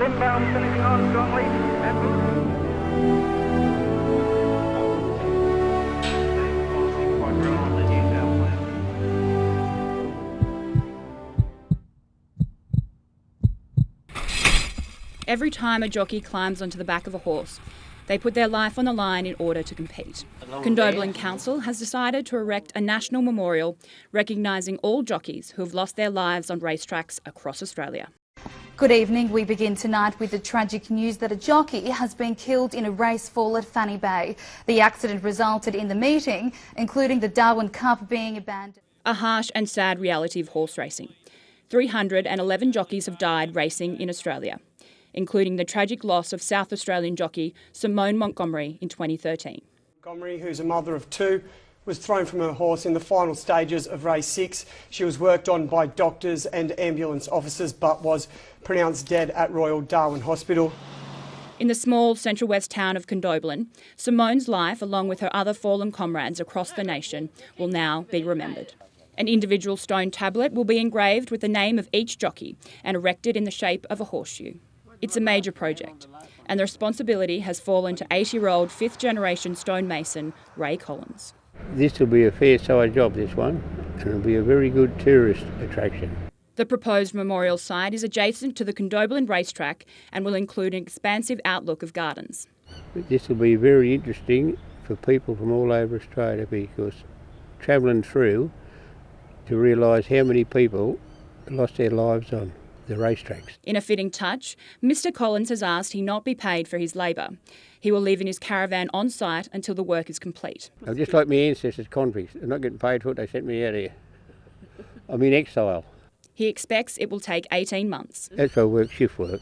inbound, finishing on strongly. Every time a jockey climbs onto the back of a horse, they put their life on the line in order to compete. Condobolin Council has decided to erect a national memorial recognising all jockeys who have lost their lives on racetracks across Australia. Good evening. We begin tonight with the tragic news that a jockey has been killed in a race fall at Fanny Bay. The accident resulted in the meeting, including the Darwin Cup being abandoned. A harsh and sad reality of horse racing. 311 jockeys have died racing in Australia, including the tragic loss of South Australian jockey Simone Montgomery in 2013. Montgomery, who's a mother of two, was thrown from her horse in the final stages of race 6. She was worked on by doctors and ambulance officers but was pronounced dead at Royal Darwin Hospital. In the small central west town of Condobolin, Simone's life, along with her other fallen comrades across the nation, will now be remembered. An individual stone tablet will be engraved with the name of each jockey and erected in the shape of a horseshoe. It's a major project, and the responsibility has fallen to 80-year-old fifth-generation stonemason Ray Collins. This will be a fair-sized job, this one, and it'll be a very good tourist attraction. The proposed memorial site is adjacent to the Condobolin racetrack and will include an expansive outlook of gardens. This will be very interesting for people from all over Australia, because travelling through to realise how many people lost their lives on the racetracks. In a fitting touch, Mr Collins has asked he not be paid for his labour. He will live in his caravan on site until the work is complete. I'm just like my ancestors, convicts. They're not getting paid for it, they sent me out here. I'm in exile. He expects it will take 18 months. That's why I work shift work,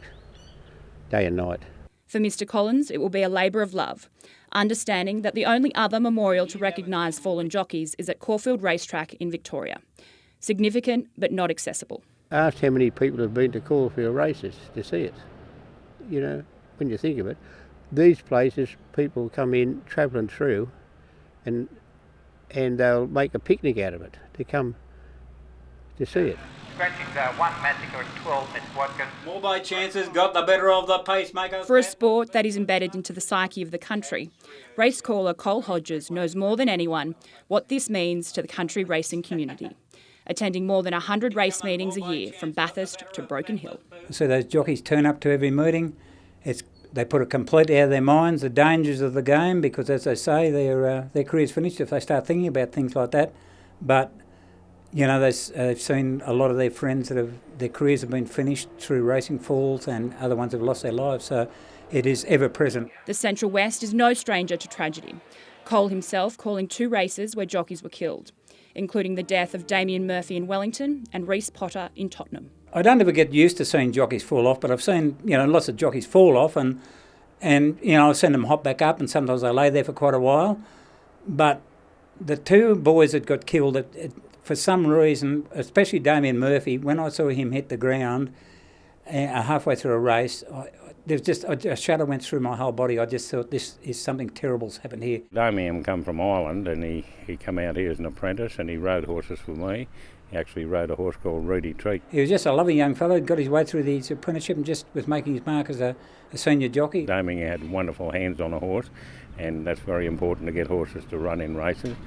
day and night. For Mr Collins, it will be a labour of love, understanding that the only other memorial to recognise fallen jockeys is at Caulfield Racetrack in Victoria. Significant but not accessible. Ask how many people have been to Caulfield races to see it. You know, when you think of it, these places people come in travelling through and they'll make a picnic out of it to come to see it. Scratchings are 1 Matica and 12 Miss Watkins. More by chances got the better of the pacemaker. For a sport that is embedded into the psyche of the country, race caller Cole Hodges knows more than anyone what this means to the country racing community, attending more than 100 race meetings a year from Bathurst to Broken Hill. So those jockeys turn up to every meeting. They put it completely out of their minds, the dangers of the game, because as they say, their career's finished if they start thinking about things like that. But, you know, they've seen a lot of their friends their careers have been finished through racing falls, and other ones have lost their lives, so it is ever present. The Central West is no stranger to tragedy. Cole himself calling 2 races where jockeys were killed, including the death of Damien Murphy in Wellington and Reece Potter in Tottenham. I don't ever get used to seeing jockeys fall off, but I've seen, you know, lots of jockeys fall off, and you know, I've seen them hop back up, and sometimes they lay there for quite a while. But the 2 boys that got killed, for some reason, especially Damien Murphy, when I saw him hit the ground halfway through a race, there's just a shudder went through my whole body. I just thought, this is something terrible's happened here. Damien come from Ireland, and he come out here as an apprentice, and he rode horses for me. He actually rode a horse called Rudy Treat. He was just a lovely young fellow, got his way through his apprenticeship and just was making his mark as a senior jockey. Damien had wonderful hands on a horse, and that's very important to get horses to run in races.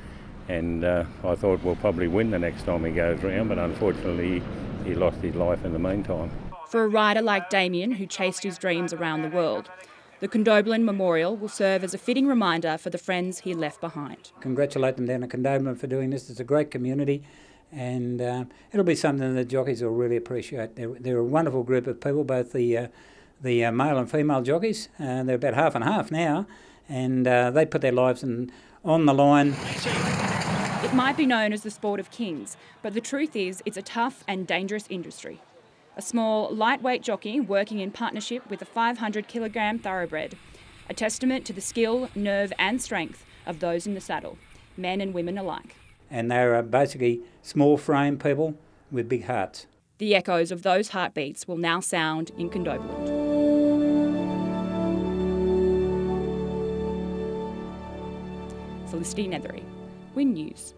And I thought we'll probably win the next time he goes round, but unfortunately he lost his life in the meantime. For a rider like Damien, who chased his dreams around the world, the Condobolin Memorial will serve as a fitting reminder for the friends he left behind. Congratulate them down at Condobolin for doing this. It's a great community, and it'll be something that jockeys will really appreciate. They're a wonderful group of people, both the male and female jockeys. They're about half and half now, and they put their lives on the line. It might be known as the sport of kings, but the truth is it's a tough and dangerous industry. A small, lightweight jockey working in partnership with a 500-kilogram thoroughbred, a testament to the skill, nerve and strength of those in the saddle, men and women alike. And they're basically small frame people with big hearts. The echoes of those heartbeats will now sound in Condobolin. Felicity, Nethery, Win News.